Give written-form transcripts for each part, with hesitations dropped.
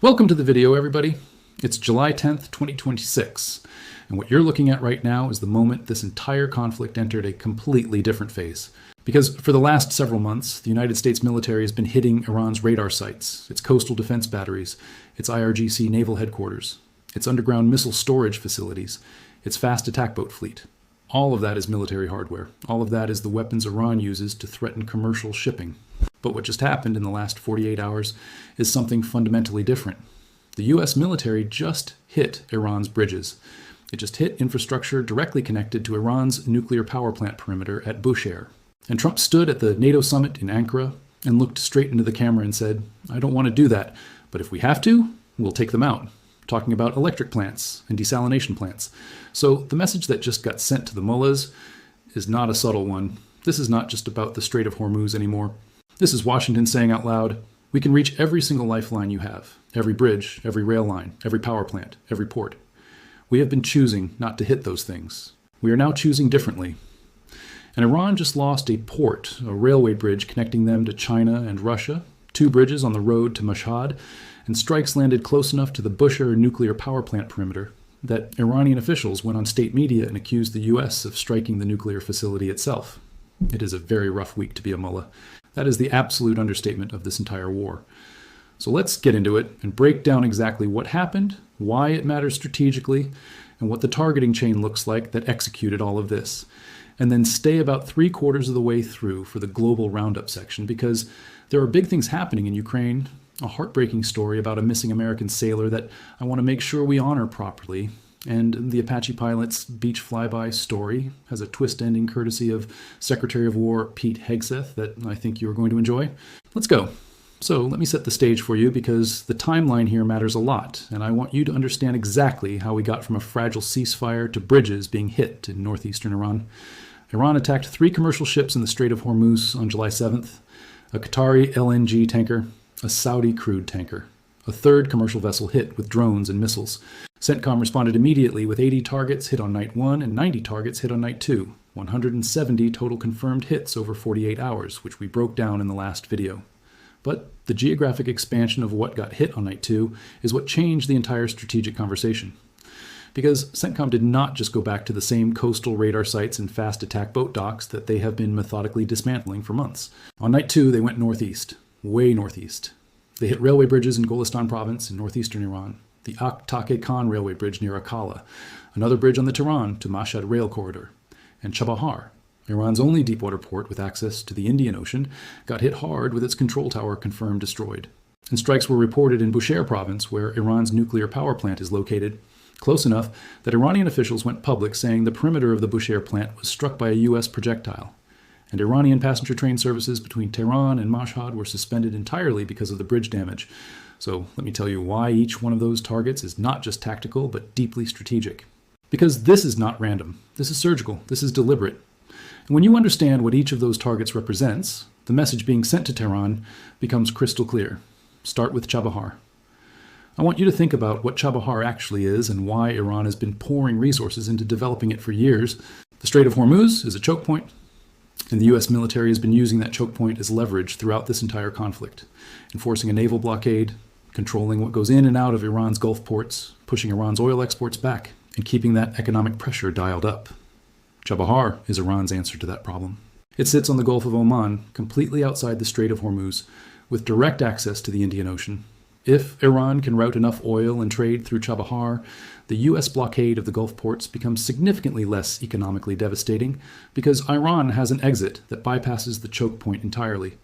Welcome to the video, everybody. It's July 10th, 2026, and what you're looking at right now is the moment this entire conflict entered a completely different phase. Because for the last several months, the United States military has been hitting Iran's radar sites, its coastal defense batteries, its IRGC naval headquarters, its underground missile storage facilities, its fast attack boat fleet. All of that is military hardware. All of that is the weapons Iran uses to threaten commercial shipping. But what just happened in the last 48 hours is something fundamentally different. The US military just hit Iran's bridges. It just hit infrastructure directly connected to Iran's nuclear power plant perimeter at Bushehr. And Trump stood at the NATO summit in Ankara and looked straight into the camera and said, "I don't want to do that, but if we have to, we'll take them out." Talking about electric plants and desalination plants. So the message that just got sent to the mullahs is not a subtle one. This is not just about the Strait of Hormuz anymore. This is Washington saying out loud, we can reach every single lifeline you have, every bridge, every rail line, every power plant, every port. We have been choosing not to hit those things. We are now choosing differently. And Iran just lost a port, a railway bridge connecting them to China and Russia, 2 bridges on the road to Mashhad, and strikes landed close enough to the Bushehr nuclear power plant perimeter that Iranian officials went on state media and accused the US of striking the nuclear facility itself. It is a very rough week to be a mullah. That is the absolute understatement of this entire war. So let's get into it and break down exactly what happened, why it matters strategically, and what the targeting chain looks like that executed all of this. And then stay about 3/4 of the way through for the global roundup section, because there are big things happening in Ukraine, a heartbreaking story about a missing American sailor that I want to make sure we honor properly. And the Apache pilot's beach flyby story has a twist ending courtesy of Secretary of War Pete Hegseth that I think you're going to enjoy. Let's go. So let me set the stage for you, because the timeline here matters a lot, and I want you to understand exactly how we got from a fragile ceasefire to bridges being hit in northeastern Iran. Iran attacked 3 commercial ships in the Strait of Hormuz on July 7th, a Qatari LNG tanker, a Saudi crude tanker. A 3rd commercial vessel hit with drones and missiles. CENTCOM responded immediately with 80 targets hit on night 1 and 90 targets hit on night 2. 170 total confirmed hits over 48 hours, which we broke down in the last video. But the geographic expansion of what got hit on night 2 is what changed the entire strategic conversation. Because CENTCOM did not just go back to the same coastal radar sites and fast attack boat docks that they have been methodically dismantling for months. On night 2, they went northeast, way northeast. They hit railway bridges in Golestan province in northeastern Iran, the Aktake Khan railway bridge near Akala, another bridge on the Tehran to Mashhad rail corridor, and Chabahar, Iran's only deepwater port with access to the Indian Ocean, got hit hard with its control tower confirmed destroyed. And strikes were reported in Bushehr province, where Iran's nuclear power plant is located, close enough that Iranian officials went public saying the perimeter of the Bushehr plant was struck by a US projectile. And Iranian passenger train services between Tehran and Mashhad were suspended entirely because of the bridge damage. So let me tell you why each one of those targets is not just tactical, but deeply strategic. Because this is not random. This is surgical. This is deliberate. And when you understand what each of those targets represents, the message being sent to Tehran becomes crystal clear. Start with Chabahar. I want you to think about what Chabahar actually is and why Iran has been pouring resources into developing it for years. The Strait of Hormuz is a choke point, and the US military has been using that choke point as leverage throughout this entire conflict, enforcing a naval blockade, controlling what goes in and out of Iran's Gulf ports, pushing Iran's oil exports back, and keeping that economic pressure dialed up. Chabahar is Iran's answer to that problem. It sits on the Gulf of Oman, completely outside the Strait of Hormuz, with direct access to the Indian Ocean. If Iran can route enough oil and trade through Chabahar, the US blockade of the Gulf ports becomes significantly less economically devastating, because Iran has an exit that bypasses the choke point entirely.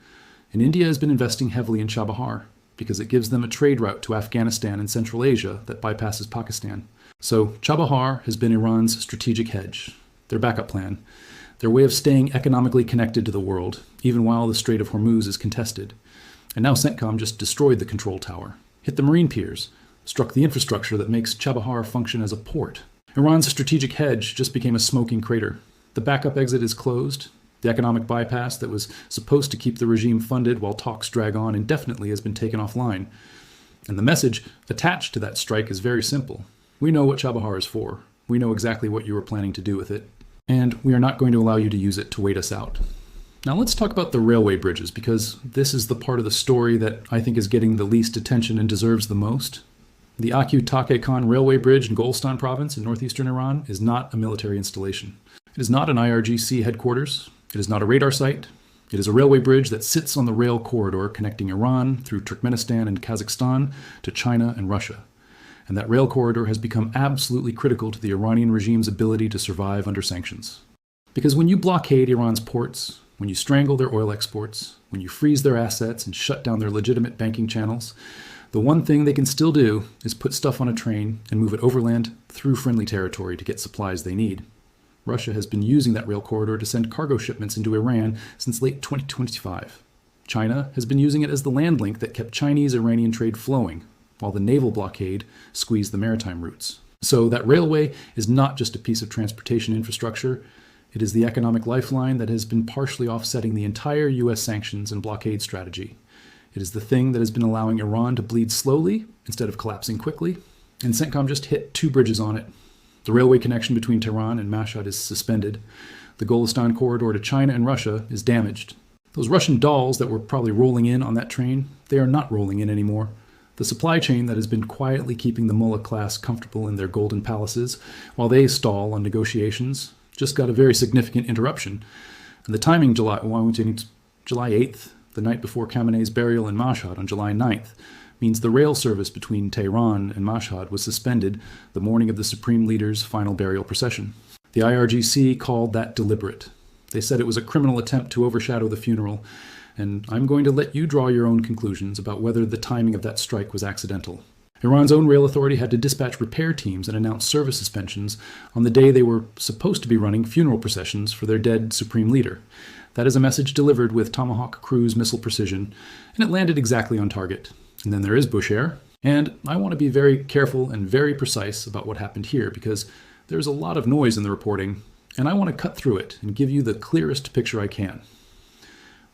And India has been investing heavily in Chabahar, because it gives them a trade route to Afghanistan and Central Asia that bypasses Pakistan. So Chabahar has been Iran's strategic hedge, their backup plan, their way of staying economically connected to the world, even while the Strait of Hormuz is contested. And now CENTCOM just destroyed the control tower, hit the marine piers, struck the infrastructure that makes Chabahar function as a port. Iran's strategic hedge just became a smoking crater. The backup exit is closed. The economic bypass that was supposed to keep the regime funded while talks drag on indefinitely has been taken offline. And the message attached to that strike is very simple. We know what Chabahar is for. We know exactly what you were planning to do with it. And we are not going to allow you to use it to wait us out. Now let's talk about the railway bridges, because this is the part of the story that I think is getting the least attention and deserves the most. The Akut Khan railway bridge in Golestan province in northeastern Iran is not a military installation. It is not an IRGC headquarters. It is not a radar site. It is a railway bridge that sits on the rail corridor connecting Iran through Turkmenistan and Kazakhstan to China and Russia. And that rail corridor has become absolutely critical to the Iranian regime's ability to survive under sanctions. Because when you blockade Iran's ports, when you strangle their oil exports, when you freeze their assets and shut down their legitimate banking channels, the one thing they can still do is put stuff on a train and move it overland through friendly territory to get supplies they need. Russia has been using that rail corridor to send cargo shipments into Iran since late 2025. China has been using it as the land link that kept Chinese-Iranian trade flowing, while the naval blockade squeezed the maritime routes. So that railway is not just a piece of transportation infrastructure. It is the economic lifeline that has been partially offsetting the entire U.S. sanctions and blockade strategy. It is the thing that has been allowing Iran to bleed slowly instead of collapsing quickly. And CENTCOM just hit 2 bridges on it. The railway connection between Tehran and Mashhad is suspended. The Golestan corridor to China and Russia is damaged. Those Russian dolls that were probably rolling in on that train, they are not rolling in anymore. The supply chain that has been quietly keeping the mullah class comfortable in their golden palaces while they stall on negotiations just got a very significant interruption. And the timing, July 8th, the night before Khamenei's burial in Mashhad on July 9th, means the rail service between Tehran and Mashhad was suspended the morning of the Supreme Leader's final burial procession. The IRGC called that deliberate. They said it was a criminal attempt to overshadow the funeral, and I'm going to let you draw your own conclusions about whether the timing of that strike was accidental. Iran's own rail authority had to dispatch repair teams and announce service suspensions on the day they were supposed to be running funeral processions for their dead Supreme Leader. That is a message delivered with Tomahawk cruise missile precision, and it landed exactly on target. And then there is Bushehr, and I want to be very careful and very precise about what happened here, because there's a lot of noise in the reporting, and I want to cut through it and give you the clearest picture I can.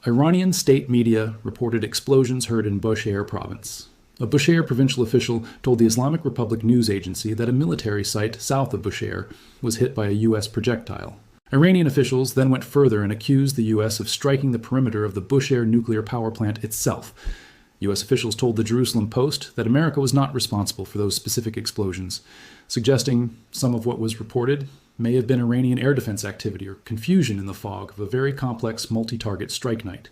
Iranian state media reported explosions heard in Bushehr province. A Bushehr provincial official told the Islamic Republic news agency that a military site south of Bushehr was hit by a U.S. projectile. Iranian officials then went further and accused the U.S. of striking the perimeter of the Bushehr nuclear power plant itself. U.S. officials told the Jerusalem Post that America was not responsible for those specific explosions, suggesting some of what was reported may have been Iranian air defense activity or confusion in the fog of a very complex multi-target strike night.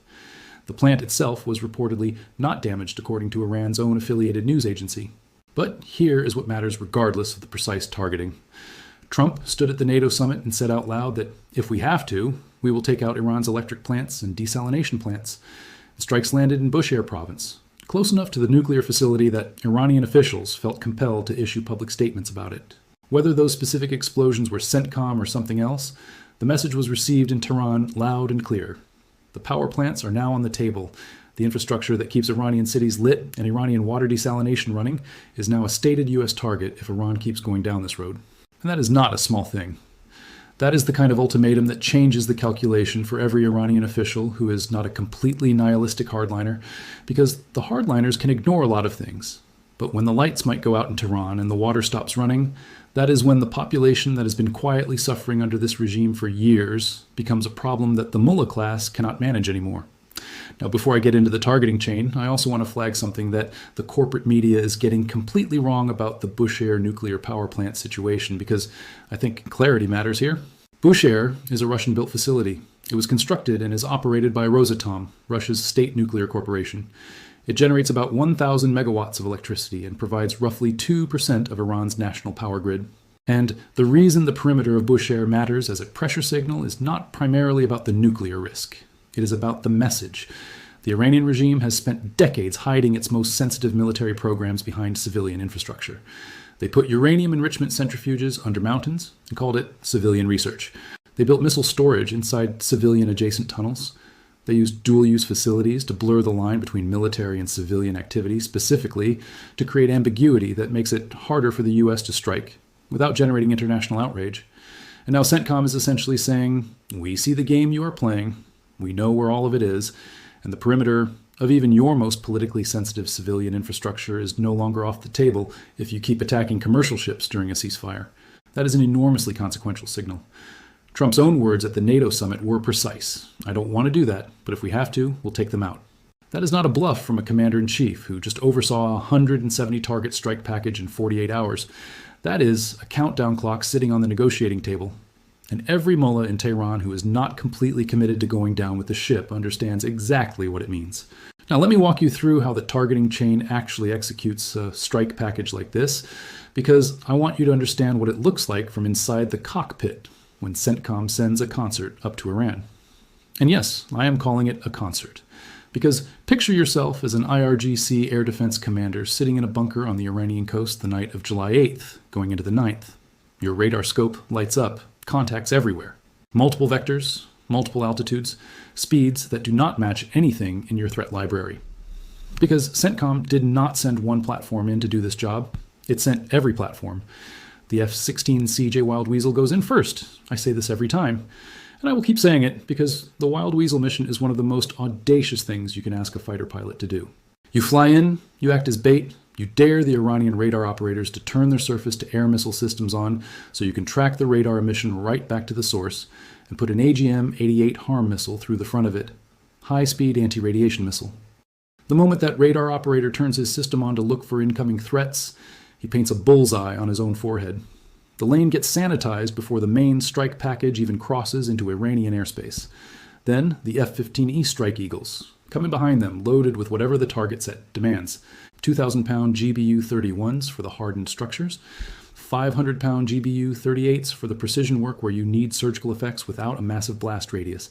The plant itself was reportedly not damaged according to Iran's own affiliated news agency. But here is what matters regardless of the precise targeting. Trump stood at the NATO summit and said out loud that if we have to, we will take out Iran's electric plants and desalination plants. Strikes landed in Bushehr province, close enough to the nuclear facility that Iranian officials felt compelled to issue public statements about it. Whether those specific explosions were CENTCOM or something else, the message was received in Tehran loud and clear. The power plants are now on the table. The infrastructure that keeps Iranian cities lit and Iranian water desalination running is now a stated U.S. target if Iran keeps going down this road. And that is not a small thing. That is the kind of ultimatum that changes the calculation for every Iranian official who is not a completely nihilistic hardliner, because the hardliners can ignore a lot of things. But when the lights might go out in Tehran and the water stops running, that is when the population that has been quietly suffering under this regime for years becomes a problem that the mullah class cannot manage anymore. Now, before I get into the targeting chain, I also want to flag something that the corporate media is getting completely wrong about the Bushehr nuclear power plant situation, because I think clarity matters here. Bushehr is a Russian-built facility. It was constructed and is operated by Rosatom, Russia's state nuclear corporation. It generates about 1,000 megawatts of electricity and provides roughly 2% of Iran's national power grid. And the reason the perimeter of Bushehr matters as a pressure signal is not primarily about the nuclear risk. It is about the message. The Iranian regime has spent decades hiding its most sensitive military programs behind civilian infrastructure. They put uranium enrichment centrifuges under mountains and called it civilian research. They built missile storage inside civilian-adjacent tunnels. They used dual-use facilities to blur the line between military and civilian activity, specifically to create ambiguity that makes it harder for the U.S. to strike without generating international outrage. And now CENTCOM is essentially saying, we see the game you are playing, we know where all of it is, and the perimeter of even your most politically sensitive civilian infrastructure is no longer off the table if you keep attacking commercial ships during a ceasefire. That is an enormously consequential signal. Trump's own words at the NATO summit were precise. I don't want to do that, but if we have to, we'll take them out. That is not a bluff from a commander-in-chief who just oversaw a 170 target strike package in 48 hours. That is a countdown clock sitting on the negotiating table. And every mullah in Tehran who is not completely committed to going down with the ship understands exactly what it means. Now let me walk you through how the targeting chain actually executes a strike package like this, because I want you to understand what it looks like from inside the cockpit when CENTCOM sends a concert up to Iran. And yes, I am calling it a concert. Because picture yourself as an IRGC air defense commander sitting in a bunker on the Iranian coast the night of July 8th, going into the 9th. Your radar scope lights up, contacts everywhere. Multiple vectors, multiple altitudes, speeds that do not match anything in your threat library. Because CENTCOM did not send one platform in to do this job, it sent every platform. The F-16CJ Wild Weasel goes in first. I say this every time. And I will keep saying it because the Wild Weasel mission is one of the most audacious things you can ask a fighter pilot to do. You fly in, you act as bait, you dare the Iranian radar operators to turn their surface-to-air missile systems on so you can track the radar emission right back to the source and put an AGM-88 HARM missile through the front of it. High-speed anti-radiation missile. The moment that radar operator turns his system on to look for incoming threats, he paints a bullseye on his own forehead. The lane gets sanitized before the main strike package even crosses into Iranian airspace. Then the F-15E Strike Eagles, coming behind them loaded with whatever the target set demands. 2,000-pound GBU-31s for the hardened structures, 500-pound GBU-38s for the precision work where you need surgical effects without a massive blast radius.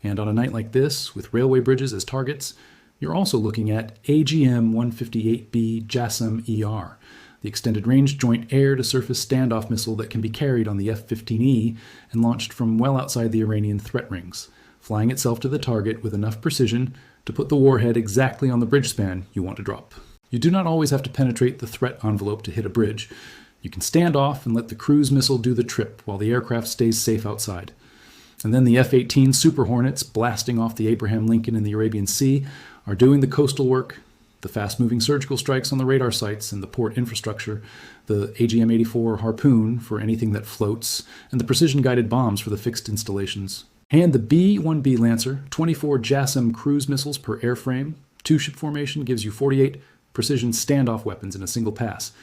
And on a night like this, with railway bridges as targets, you're also looking at AGM-158B JASSM-ER, the extended range joint air-to-surface standoff missile that can be carried on the F-15E and launched from well outside the Iranian threat rings, flying itself to the target with enough precision to put the warhead exactly on the bridge span you want to drop. You do not always have to penetrate the threat envelope to hit a bridge. You can stand off and let the cruise missile do the trip while the aircraft stays safe outside. And then the F-18 Super Hornets blasting off the Abraham Lincoln in the Arabian Sea are doing the coastal work, the fast-moving surgical strikes on the radar sites and the port infrastructure, the AGM-84 Harpoon for anything that floats, and the precision-guided bombs for the fixed installations. And the B-1B Lancer, 24 JASSM cruise missiles per airframe, two-ship formation gives you 48 precision standoff weapons in a single pass.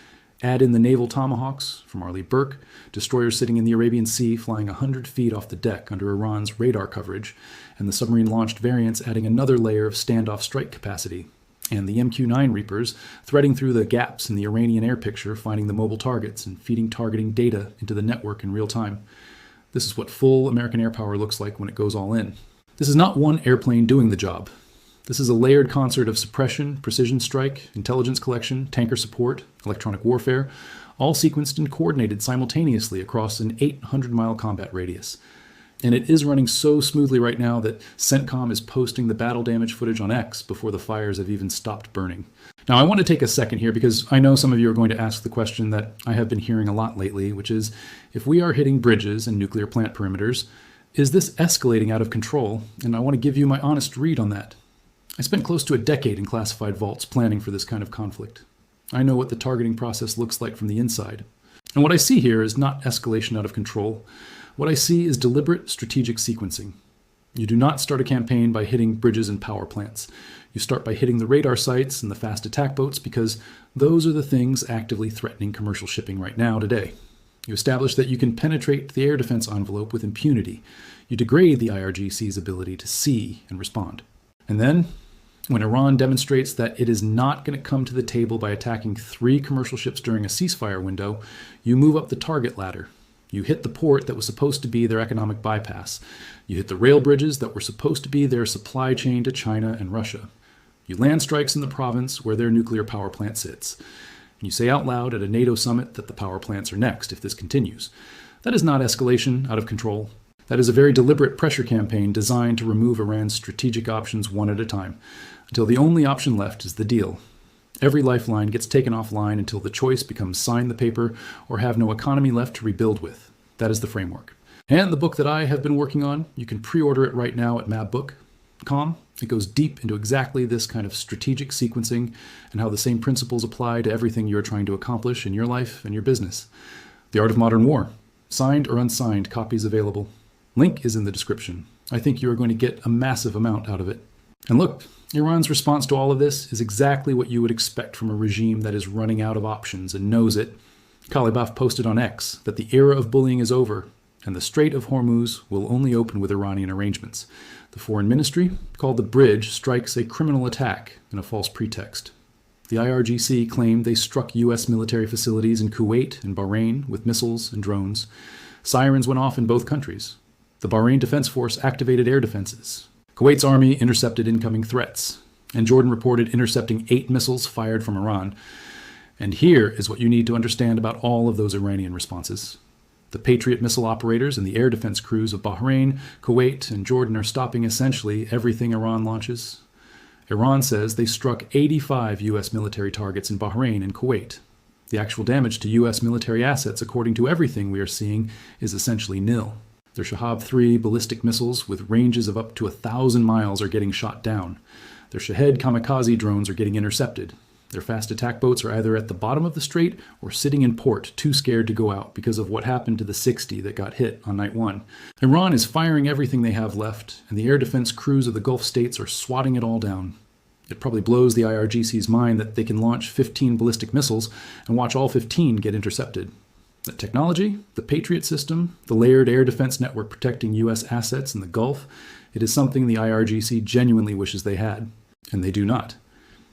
Add in the naval Tomahawks from Arleigh Burke, destroyers sitting in the Arabian Sea flying 100 feet off the deck under Iran's radar coverage, and the submarine-launched variants adding another layer of standoff strike capacity. And the MQ-9 Reapers threading through the gaps in the Iranian air picture, finding the mobile targets and feeding targeting data into the network in real time. This is what full American air power looks like when it goes all in. This is not one airplane doing the job. This is a layered concert of suppression, precision strike, intelligence collection, tanker support, electronic warfare, all sequenced and coordinated simultaneously across an 800-mile combat radius. And it is running so smoothly right now that CENTCOM is posting the battle damage footage on X before the fires have even stopped burning. Now, I want to take a second here because I know some of you are going to ask the question that I have been hearing a lot lately, which is, if we are hitting bridges and nuclear plant perimeters, is this escalating out of control? And I want to give you my honest read on that. I spent close to a decade in classified vaults planning for this kind of conflict. I know what the targeting process looks like from the inside. And what I see here is not escalation out of control. What I see is deliberate strategic sequencing. You do not start a campaign by hitting bridges and power plants. You start by hitting the radar sites and the fast attack boats because those are the things actively threatening commercial shipping right now today. You establish that you can penetrate the air defense envelope with impunity. You degrade the IRGC's ability to see and respond. And then, when Iran demonstrates that it is not going to come to the table by attacking 3 commercial ships during a ceasefire window, you move up the target ladder. You hit the port that was supposed to be their economic bypass. You hit the rail bridges that were supposed to be their supply chain to China and Russia. You land strikes in the province where their nuclear power plant sits. And you say out loud at a NATO summit that the power plants are next if this continues. That is not escalation out of control. That is a very deliberate pressure campaign designed to remove Iran's strategic options one at a time, until the only option left is the deal. Every lifeline gets taken offline until the choice becomes sign the paper or have no economy left to rebuild with. That is the framework. And the book that I have been working on, you can pre-order it right now at mabbook.com. It goes deep into exactly this kind of strategic sequencing and how the same principles apply to everything you're trying to accomplish in your life and your business. The Art of Modern War. Signed or unsigned copies available. Link is in the description. I think you are going to get a massive amount out of it. And look, Iran's response to all of this is exactly what you would expect from a regime that is running out of options and knows it. Kalibaf posted on X that the era of bullying is over, and the Strait of Hormuz will only open with Iranian arrangements. The Foreign Ministry called the bridge strikes a criminal attack in a false pretext. The IRGC claimed they struck U.S. military facilities in Kuwait and Bahrain with missiles and drones. Sirens went off in both countries. The Bahrain Defense Force activated air defenses. Kuwait's army intercepted incoming threats, and Jordan reported intercepting 8 missiles fired from Iran. And here is what you need to understand about all of those Iranian responses. The Patriot missile operators and the air defense crews of Bahrain, Kuwait, and Jordan are stopping essentially everything Iran launches. Iran says they struck 85 U.S. military targets in Bahrain and Kuwait. The actual damage to U.S. military assets, according to everything we are seeing, is essentially nil. Their Shahab 3 ballistic missiles with ranges of up to 1,000 miles are getting shot down. Their Shahed kamikaze drones are getting intercepted. Their fast attack boats are either at the bottom of the strait or sitting in port, too scared to go out because of what happened to the 60 that got hit on night 1. Iran is firing everything they have left, and the air defense crews of the Gulf states are swatting it all down. It probably blows the IRGC's mind that they can launch 15 ballistic missiles and watch all 15 get intercepted. The technology, the Patriot system, the layered air defense network protecting U.S. assets in the Gulf, it is something the IRGC genuinely wishes they had, and they do not.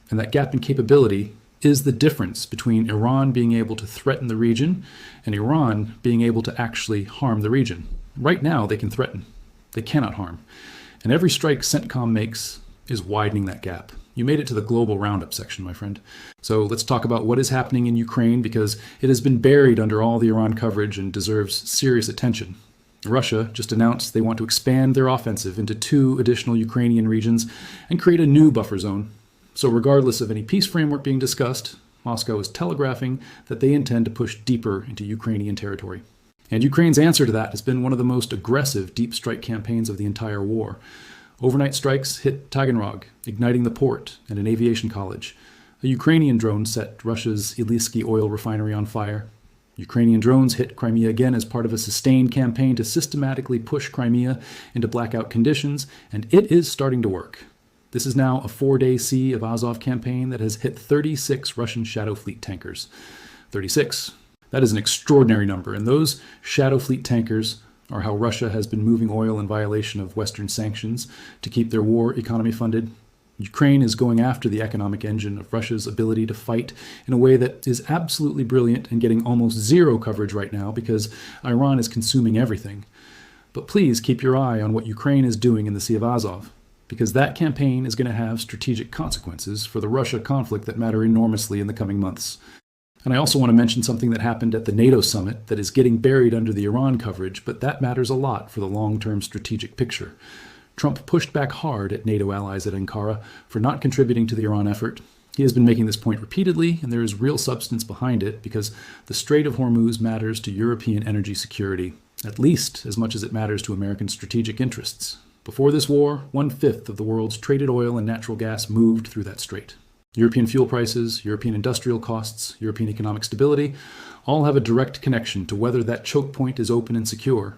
And that gap in capability is the difference between Iran being able to threaten the region and Iran being able to actually harm the region. Right now, they can threaten. They cannot harm. And every strike CENTCOM makes is widening that gap. You made it to the global roundup section, my friend. So let's talk about what is happening in Ukraine, because it has been buried under all the Iran coverage and deserves serious attention. Russia just announced they want to expand their offensive into 2 additional Ukrainian regions and create a new buffer zone. So regardless of any peace framework being discussed, Moscow is telegraphing that they intend to push deeper into Ukrainian territory. And Ukraine's answer to that has been one of the most aggressive deep strike campaigns of the entire war. Overnight strikes hit Taganrog, igniting the port and an aviation college. A Ukrainian drone set Russia's Ilysky oil refinery on fire. Ukrainian drones hit Crimea again as part of a sustained campaign to systematically push Crimea into blackout conditions, and it is starting to work. This is now a 4-day Sea of Azov campaign that has hit 36 Russian Shadow Fleet tankers. 36. That is an extraordinary number, and those Shadow Fleet tankers are how Russia has been moving oil in violation of Western sanctions to keep their war economy funded. Ukraine is going after the economic engine of Russia's ability to fight in a way that is absolutely brilliant and getting almost zero coverage right now because Iran is consuming everything. But please keep your eye on what Ukraine is doing in the Sea of Azov, because that campaign is going to have strategic consequences for the Russia conflict that matter enormously in the coming months. And I also want to mention something that happened at the NATO summit that is getting buried under the Iran coverage, but that matters a lot for the long-term strategic picture. Trump pushed back hard at NATO allies at Ankara for not contributing to the Iran effort. He has been making this point repeatedly, and there is real substance behind it because the Strait of Hormuz matters to European energy security, at least as much as it matters to American strategic interests. Before this war, 1/5 of the world's traded oil and natural gas moved through that strait. European fuel prices, European industrial costs, European economic stability all have a direct connection to whether that choke point is open and secure.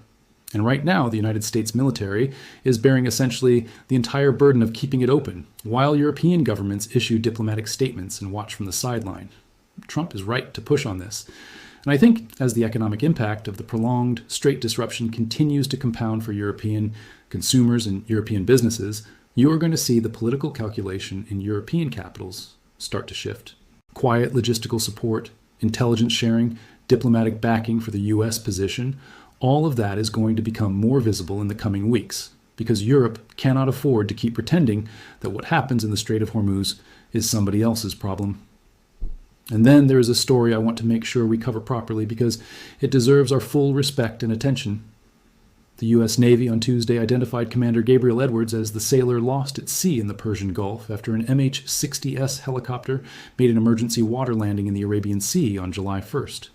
And right now, the United States military is bearing essentially the entire burden of keeping it open, while European governments issue diplomatic statements and watch from the sideline. Trump is right to push on this. And I think as the economic impact of the prolonged strait disruption continues to compound for European consumers and European businesses, you are going to see the political calculation in European capitals start to shift. Quiet logistical support, intelligence sharing, diplomatic backing for the U.S. position, all of that is going to become more visible in the coming weeks, because Europe cannot afford to keep pretending that what happens in the Strait of Hormuz is somebody else's problem. And then there is a story I want to make sure we cover properly because it deserves our full respect and attention. The U.S. Navy on Tuesday identified Commander Gabriel Edwards as the sailor lost at sea in the Persian Gulf after an MH-60S helicopter made an emergency water landing in the Arabian Sea on July 1st.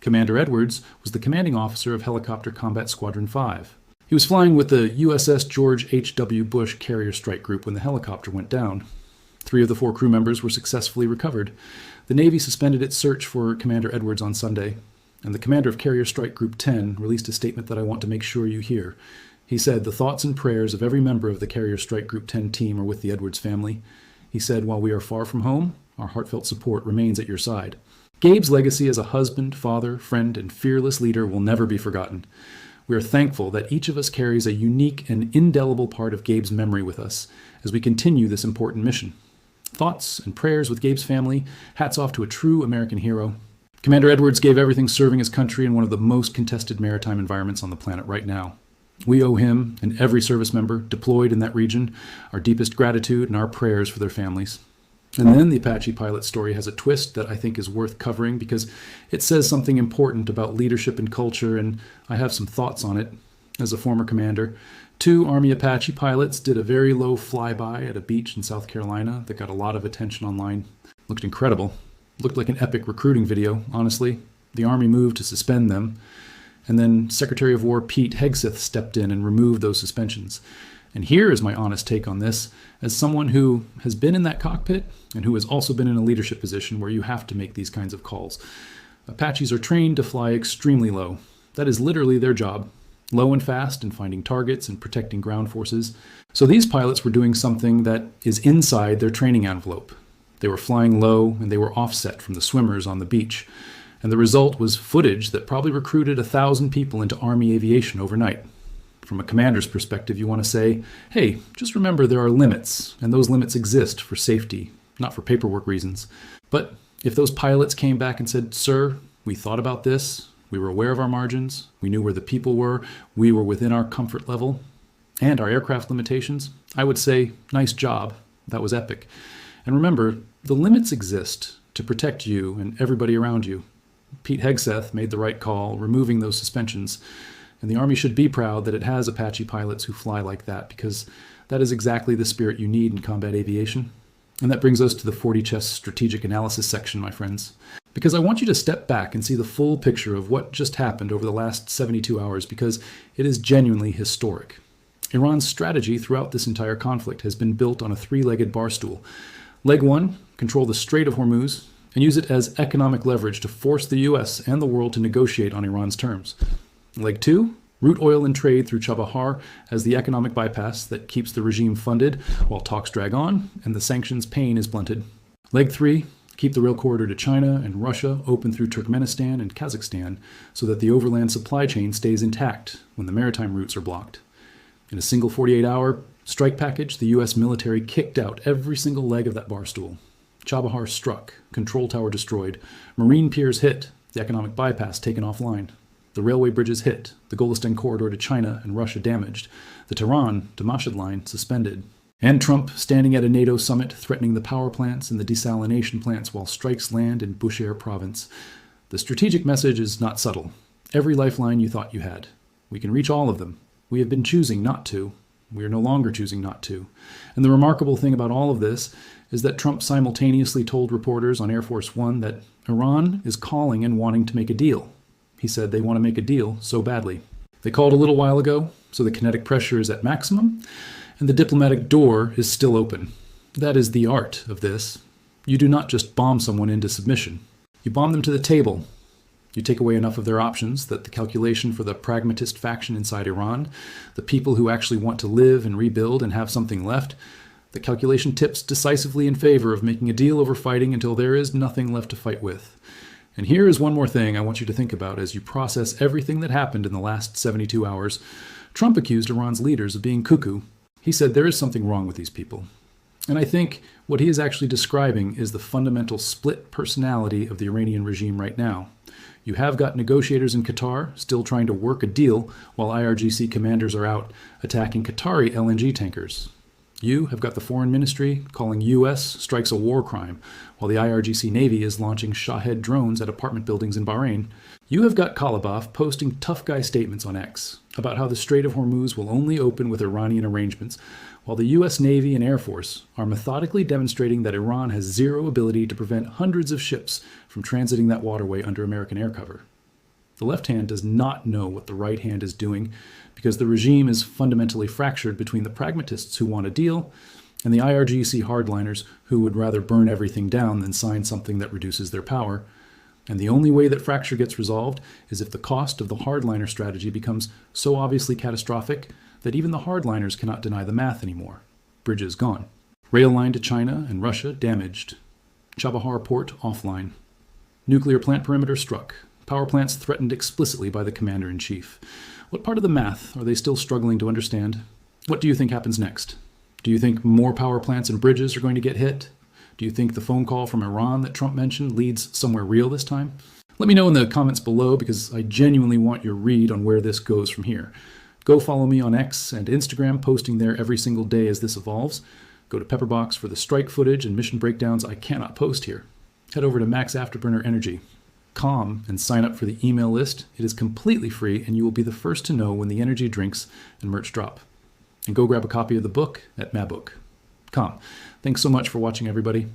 Commander Edwards was the commanding officer of Helicopter Combat Squadron 5. He was flying with the USS George H.W. Bush Carrier Strike Group when the helicopter went down. 3 of the 4 crew members were successfully recovered. The Navy suspended its search for Commander Edwards on Sunday. And the commander of Carrier Strike Group 10 released a statement that I want to make sure you hear. He said, "The thoughts and prayers of every member of the Carrier Strike Group 10 team are with the Edwards family." He said, "While we are far from home, our heartfelt support remains at your side." Gabe's legacy as a husband, father, friend, and fearless leader will never be forgotten. We are thankful that each of us carries a unique and indelible part of Gabe's memory with us as we continue this important mission. Thoughts and prayers with Gabe's family. Hats off to a true American hero. Commander Edwards gave everything serving his country in one of the most contested maritime environments on the planet right now. We owe him and every service member deployed in that region our deepest gratitude and our prayers for their families. And then the Apache pilot story has a twist that I think is worth covering because it says something important about leadership and culture, and I have some thoughts on it. As a former commander, 2 Army Apache pilots did a very low flyby at a beach in South Carolina that got a lot of attention online. Looked incredible. Looked like an epic recruiting video, honestly. The Army moved to suspend them, and then Secretary of War Pete Hegseth stepped in and removed those suspensions. And here is my honest take on this, as someone who has been in that cockpit and who has also been in a leadership position where you have to make these kinds of calls. Apaches are trained to fly extremely low. That is literally their job. Low and fast and finding targets and protecting ground forces. So these pilots were doing something that is inside their training envelope. They were flying low and they were offset from the swimmers on the beach. And the result was footage that probably recruited 1,000 people into Army aviation overnight. From a commander's perspective, you want to say, hey, just remember there are limits, and those limits exist for safety, not for paperwork reasons. But if those pilots came back and said, "Sir, we thought about this, we were aware of our margins, we knew where the people were, we were within our comfort level, and our aircraft limitations," I would say, nice job, that was epic. And remember, the limits exist to protect you and everybody around you. Pete Hegseth made the right call, removing those suspensions. And the Army should be proud that it has Apache pilots who fly like that, because that is exactly the spirit you need in combat aviation. And that brings us to the 40 chess strategic analysis section, my friends. Because I want you to step back and see the full picture of what just happened over the last 72 hours, because it is genuinely historic. Iran's strategy throughout this entire conflict has been built on a 3-legged bar stool. Leg 1, control the Strait of Hormuz and use it as economic leverage to force the US and the world to negotiate on Iran's terms. Leg 2, route oil and trade through Chabahar as the economic bypass that keeps the regime funded while talks drag on and the sanctions pain is blunted. Leg 3, keep the rail corridor to China and Russia open through Turkmenistan and Kazakhstan so that the overland supply chain stays intact when the maritime routes are blocked. In a single 48-hour strike package, the US military kicked out every single leg of that bar stool. Chabahar struck, control tower destroyed, marine piers hit, the economic bypass taken offline. The railway bridges hit, the Golestan corridor to China and Russia damaged, the Tehran to Mashhad line suspended. And Trump standing at a NATO summit threatening the power plants and the desalination plants while strikes land in Bushehr province. The strategic message is not subtle. Every lifeline you thought you had. We can reach all of them. We have been choosing not to. We are no longer choosing not to. And the remarkable thing about all of this is that Trump simultaneously told reporters on Air Force One that Iran is calling and wanting to make a deal. He said they want to make a deal so badly. They called a little while ago, so the kinetic pressure is at maximum, and the diplomatic door is still open. That is the art of this. You do not just bomb someone into submission. You bomb them to the table. You take away enough of their options that the calculation for the pragmatist faction inside Iran, the people who actually want to live and rebuild and have something left, the calculation tips decisively in favor of making a deal over fighting until there is nothing left to fight with. And here is one more thing I want you to think about as you process everything that happened in the last 72 hours. Trump accused Iran's leaders of being cuckoo. He said there is something wrong with these people. And I think what he is actually describing is the fundamental split personality of the Iranian regime right now. You have got negotiators in Qatar still trying to work a deal while IRGC commanders are out attacking Qatari LNG tankers. You have got the foreign ministry calling U.S. strikes a war crime, while the IRGC Navy is launching Shahed drones at apartment buildings in Bahrain. You have got Kalibaf posting tough guy statements on X about how the Strait of Hormuz will only open with Iranian arrangements, while the U.S. Navy and Air Force are methodically demonstrating that Iran has zero ability to prevent hundreds of ships from transiting that waterway under American air cover. The left hand does not know what the right hand is doing because the regime is fundamentally fractured between the pragmatists who want a deal and the IRGC hardliners who would rather burn everything down than sign something that reduces their power. And the only way that fracture gets resolved is if the cost of the hardliner strategy becomes so obviously catastrophic that even the hardliners cannot deny the math anymore. Bridges gone. Rail line to China and Russia damaged. Chabahar Port offline. Nuclear plant perimeter struck. Power plants threatened explicitly by the commander-in-chief. What part of the math are they still struggling to understand? What do you think happens next? Do you think more power plants and bridges are going to get hit? Do you think the phone call from Iran that Trump mentioned leads somewhere real this time? Let me know in the comments below because I genuinely want your read on where this goes from here. Go follow me on X and Instagram, posting there every single day as this evolves. Go to Pepperbox for the strike footage and mission breakdowns I cannot post here. Head over to maxafterburnerenergy.com and sign up for the email list. It is completely free and you will be the first to know when the energy drinks and merch drop. And go grab a copy of the book at mabook.com. Thanks so much for watching, everybody.